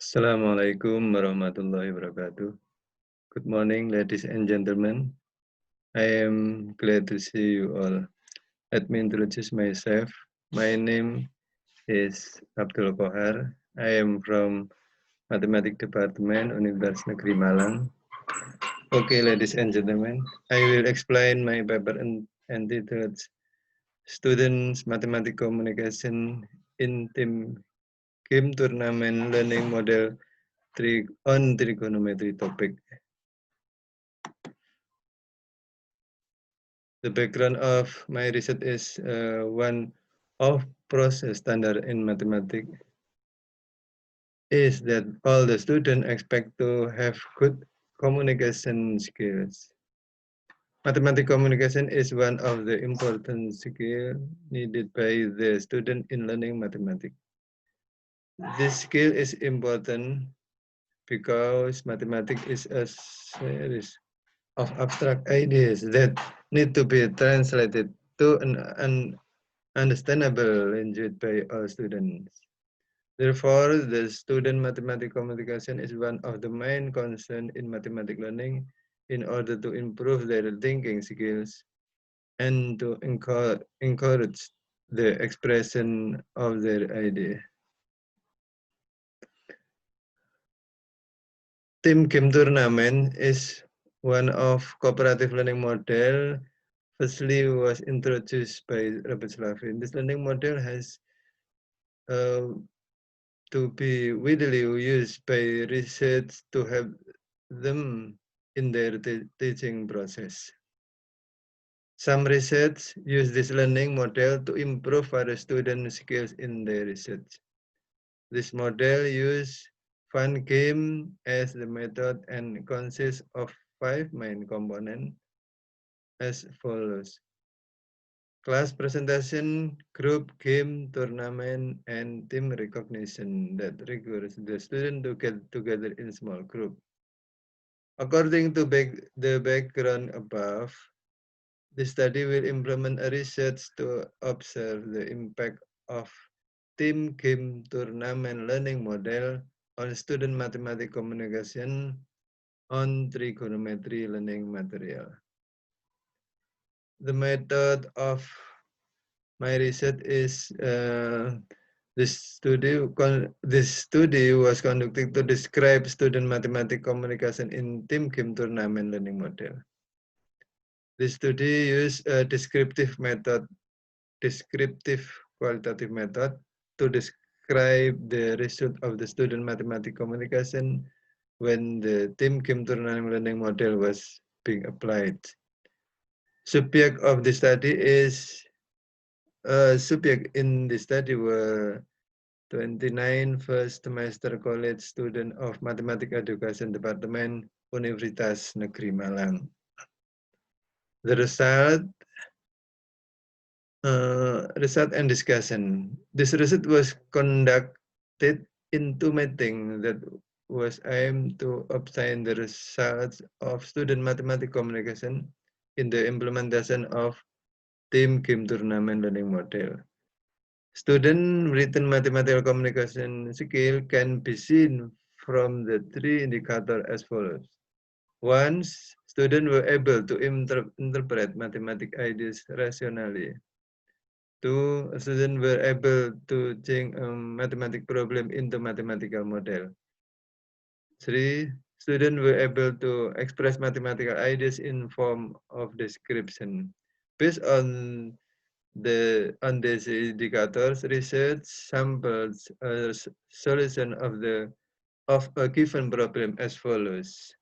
Assalamualaikum warahmatullahi wabarakatuh. Good morning, ladies and gentlemen. I am glad to see you all. Let me introduce myself. My name is Abd Qohar. I am from Mathematics Department, Universitas Negeri Malang. Okay, ladies and gentlemen, I will explain my paper entitled Students Mathematics Communication in Team Game Tournament Learning Model on Trigonometry topic. The background of my research is one of process standard in mathematics is that all the students expect to have good communication skills. Mathematics communication is one of the important skills needed by the student in learning mathematics. This skill is important because mathematics is a series of abstract ideas that need to be translated to an understandable language by all students. Therefore, the student mathematics communication is one of the main concerns in mathematics learning in order to improve their thinking skills and to encourage the expression of their idea. Team game tournament is one of cooperative learning model firstly was introduced by Robert Slavin. This learning model has to be widely used by research to help them in their teaching process. Some research use this learning model to improve our student skills in their research. This model uses fun game as the method and consists of 5 main components as follows. Class presentation, group game, tournament, and team recognition that requires the student to get together in small group. According to the background above, the study will implement a research to observe the impact of team game tournament learning model on student mathematics communication on trigonometry learning material. The method of my research is this study was conducted to describe student mathematics communication in team game tournament learning model. This study used a descriptive qualitative method to describe the result of the student mathematics communication when the team game tournament learning model was being applied. Subject of the study is subject in the study were 29 first semester college student of Mathematics Education Department, Universitas Negeri Malang. The result and discussion. This result was conducted in 2 meetings that was aimed to obtain the results of student mathematics communication in the implementation of team game tournament learning model. Student written mathematical communication skill can be seen from the 3 indicators as follows. Once, students were able to interpret mathematical ideas rationally. 2, students were able to change a mathematical problem into mathematical model. 3, students were able to express mathematical ideas in form of description. Based on these indicators, research samples a solution of a given problem as follows.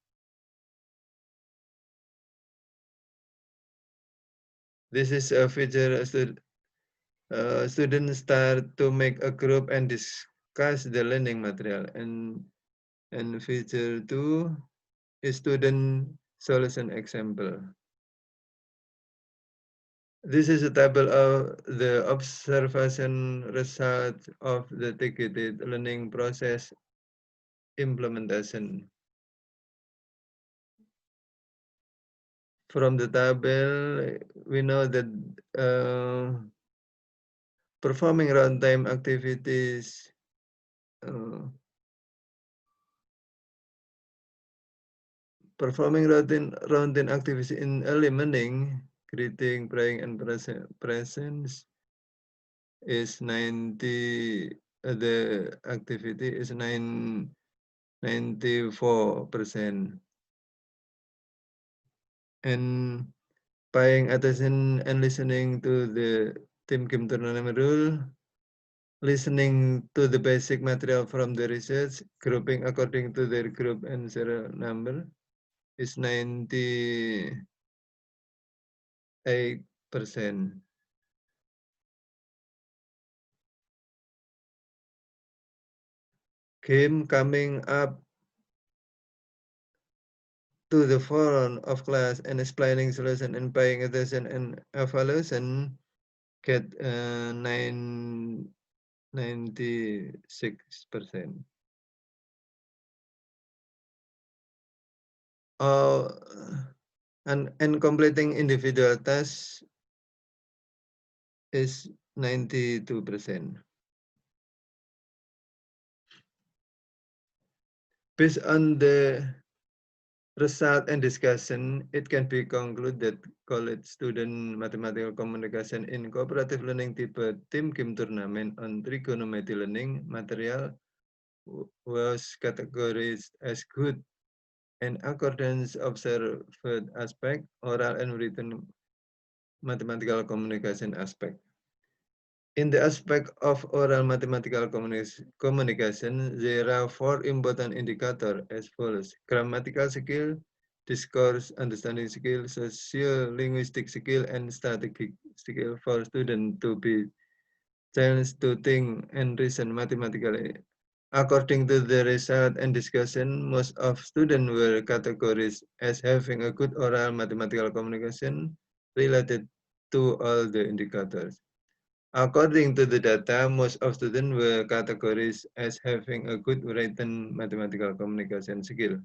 This is a feature students start to make a group and discuss the learning material. And feature 2 is student solution example. This is a table of the observation result of the targeted learning process implementation. From the table, we know that performing runtime activities performing routine activities in early morning, greeting, praying, and presence is 90. The activity is 94%, and paying attention and listening to the Tim Kim tournament rule, listening to the basic material from the research, grouping according to their group and serial number is 98%. Game coming up to the front of class and explaining solution and paying attention and evaluation get 96%. Uh, and completing individual tasks is 92%. Based on the result and discussion, it can be concluded that college student mathematical communication in cooperative learning type team game tournament on trigonometry learning material was categorized as good in accordance observed aspect, oral and written mathematical communication aspect. In the aspect of oral mathematical communication, there are 4 important indicators as follows: grammatical skill, discourse understanding skill, socio-linguistic skill, and strategic skill for students to be challenged to think and reason mathematically. According to the result and discussion, most of students were categorized as having a good oral mathematical communication related to all the indicators. According to the data, most of students were categorized as having a good written mathematical communication skill.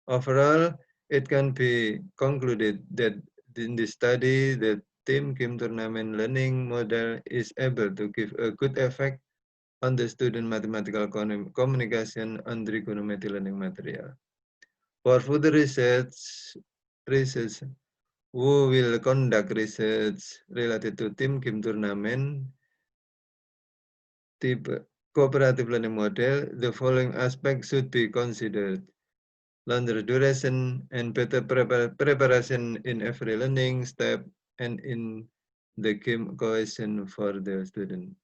Overall, it can be concluded that in this study, the team game tournament learning model is able to give a good effect on the student mathematical communication on trigonometry learning material. For further research who will conduct research related to team game tournament type cooperative learning model, the following aspects should be considered: longer duration and better preparation in every learning step and in the game cohesion for the student.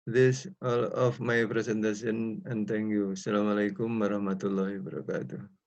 This all of my presentation and thank you. Assalamualaikum warahmatullahi wabarakatuh.